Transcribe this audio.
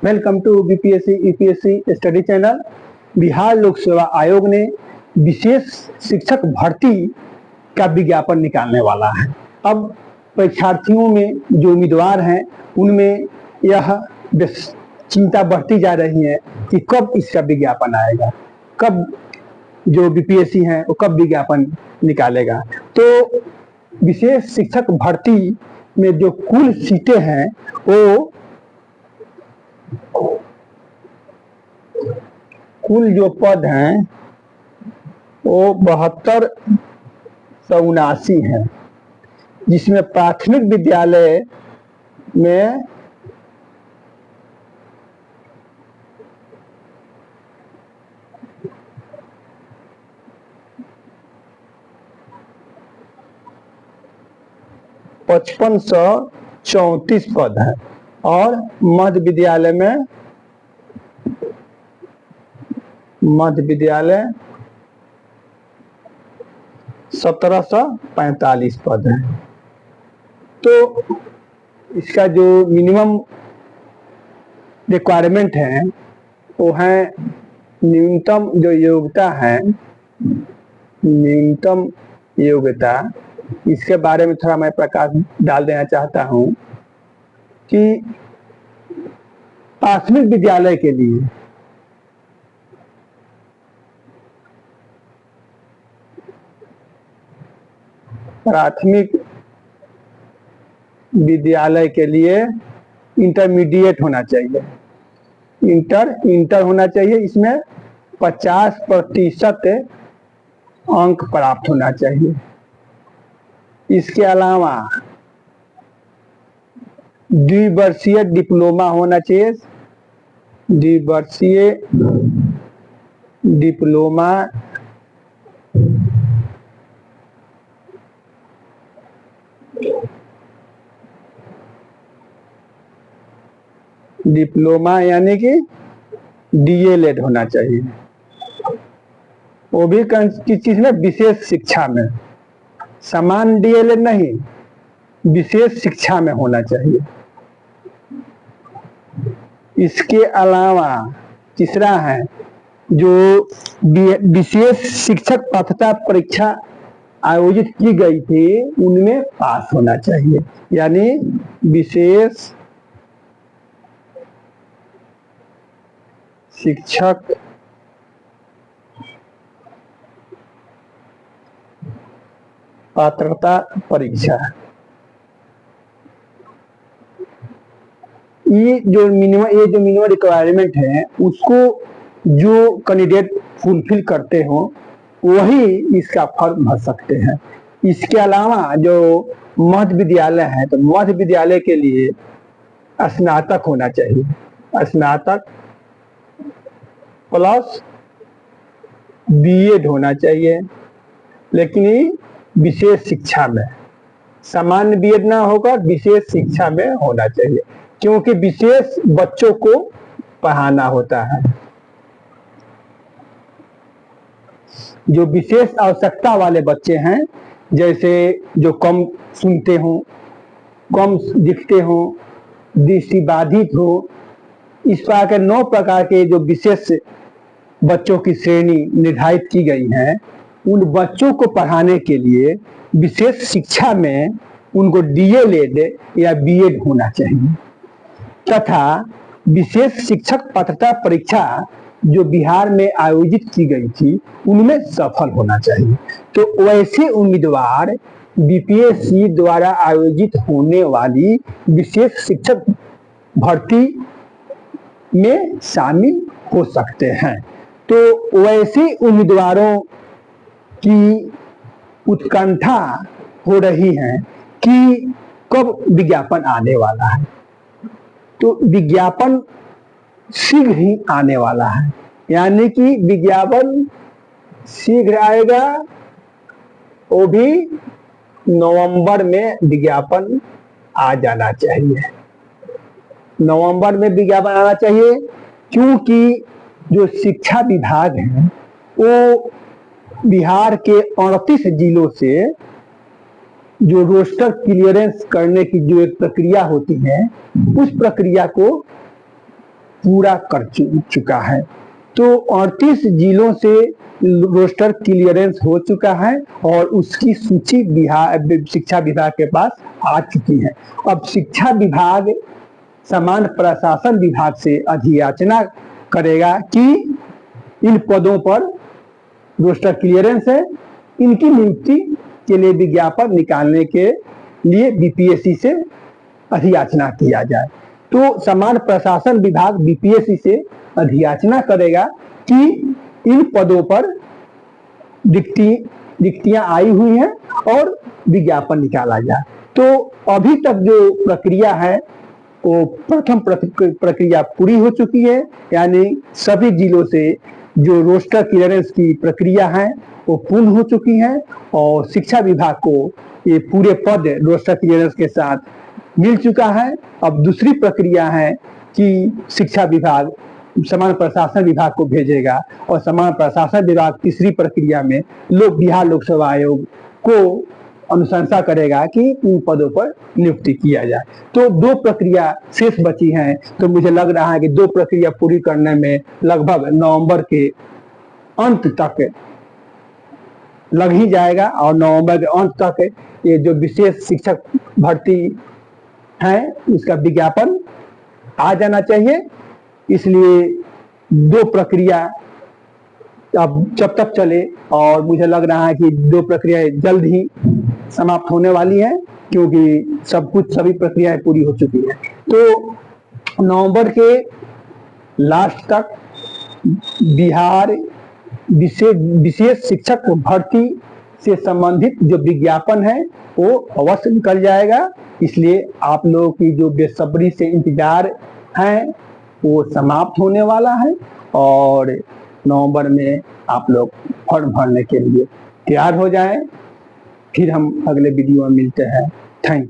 Welcome to BPSC UPSC study channel. Bihar Lok Seva आयोग ने विशेष शिक्षक भर्ती का विज्ञापन निकालने वाला है। अब परीक्षार्थियों में जो उम्मीदवार हैं उनमें यह चिंता बढ़ती जा रही है कि कब इसका विज्ञापन आएगा, कब जो बीपीएससी है वो कब विज्ञापन निकालेगा। तो विशेष शिक्षक भर्ती में जो कुल सीटें हैं वो कुल जो पद हैं वो 7279 हैं, जिसमें प्राथमिक विद्यालय में 5534 पद है और मध्य विद्यालय 1745 पद है। तो इसका जो मिनिमम रिक्वायरमेंट है वो है न्यूनतम जो योग्यता है, न्यूनतम योग्यता, इसके बारे में थोड़ा मैं प्रकाश डाल देना चाहता हूं कि प्राथमिक विद्यालय के लिए इंटरमीडिएट होना चाहिए, इंटर होना चाहिए। इसमें 50% अंक प्राप्त होना चाहिए। इसके अलावा द्विवर्षीय डिप्लोमा होना चाहिए, द्विवर्षीय डिप्लोमा यानी कि डीएलएड होना चाहिए। वो भी किस चीज में, विशेष शिक्षा में, समान डीएलएड नहीं, विशेष शिक्षा में होना चाहिए। इसके अलावा तीसरा है जो विशेष शिक्षक पात्रता परीक्षा आयोजित की गई थी उनमें पास होना चाहिए, यानी विशेष शिक्षक पात्रता परीक्षा, ये जो मिनिमम रिक्वायरमेंट है उसको जो कैंडिडेट फुलफिल करते हो वही इसका फॉर्म भर सकते हैं। इसके अलावा जो मध्य विद्यालय है तो मध्य विद्यालय के लिए स्नातक होना चाहिए, स्नातक प्लस बीएड होना चाहिए, लेकिन ये विशेष शिक्षा में, सामान्य बीएड ना होकर विशेष शिक्षा में होना चाहिए, क्योंकि विशेष बच्चों को पढ़ाना होता है। जो विशेष आवश्यकता वाले बच्चे हैं, जैसे जो कम सुनते हो, कम दिखते हो, दृष्टिबाधित हो, इस प्रकार के 9 प्रकार के जो विशेष बच्चों की श्रेणी निर्धारित की गई है, उन बच्चों को पढ़ाने के लिए विशेष शिक्षा में उनको डीएलएड या बीएड होना चाहिए तथा विशेष शिक्षक पात्रता परीक्षा जो बिहार में आयोजित की गई थी उनमें सफल होना चाहिए। तो वैसे उम्मीदवार बीपीएससी द्वारा आयोजित होने वाली विशेष शिक्षक भर्ती में शामिल हो सकते हैं। तो वैसे उम्मीदवारों की उत्कंठा हो रही है कि कब विज्ञापन आने वाला है। तो विज्ञापन शीघ्र ही आने वाला है, यानी कि विज्ञापन शीघ्र आएगा, वो भी नवंबर में विज्ञापन आ जाना चाहिए। नवंबर में विज्ञापन आना चाहिए, क्योंकि जो शिक्षा विभाग है वो बिहार के 38 जिलों से जो रोस्टर क्लियरेंस करने की जो एक प्रक्रिया होती है, उस प्रक्रिया को पूरा कर चुका है। तो 38 जिलों से रोस्टर क्लियरेंस हो चुका है और उसकी सूची शिक्षा विभाग के पास आ चुकी है। अब शिक्षा विभाग सामान्य प्रशासन विभाग से अधियाचना करेगा कि इन पदों पर रोस्टर क्लियरेंस है, इनकी नियुक्ति के लिए विज्ञापन निकालने के लिए बीपीएससी से अधियाचना किया जाए। तो सामान्य प्रशासन विभाग बीपीएससी से अधियाचना करेगा कि इन पदों पर रिक्तियां आई हुई हैं और विज्ञापन निकाला जाए। तो अभी तक जो प्रक्रिया है वो प्रथम प्रक्रिया पूरी हो चुकी है, यानी सभी जिलों से जो रोस्टर क्लियरेंस की प्रक्रिया है वो पूर्ण हो चुकी है और शिक्षा विभाग को ये पूरे पद रोस्टर क्लियरेंस के साथ मिल चुका है। अब दूसरी प्रक्रिया है कि शिक्षा विभाग सामान्य प्रशासन विभाग को भेजेगा और सामान्य प्रशासन विभाग तीसरी प्रक्रिया में बिहार लोक सेवा आयोग को अनुशंसा करेगा कि इन पदों पर नियुक्ति किया जाए। तो 2 प्रक्रिया शेष बची हैं, तो मुझे लग रहा है कि 2 प्रक्रिया पूरी करने में लगभग नवंबर के अंत तक लग ही जाएगा और नवंबर के अंत तक ये जो विशेष शिक्षक भर्ती है उसका विज्ञापन आ जाना चाहिए। इसलिए 2 प्रक्रिया अब जब तक चले और मुझे लग रहा है कि 2 प्रक्रियाएं जल्द ही समाप्त होने वाली है, क्योंकि सभी प्रक्रियाएं पूरी हो चुकी है। तो नवंबर के लास्ट तक बिहार विशेष शिक्षक भर्ती से संबंधित जो विज्ञापन है वो अवश्य निकल जाएगा। इसलिए आप लोगों की जो बेसब्री से इंतजार है वो समाप्त होने वाला है और नवंबर में आप लोग फॉर्म भरने के लिए तैयार हो जाएं। फिर हम अगले वीडियो में मिलते हैं। Thank you.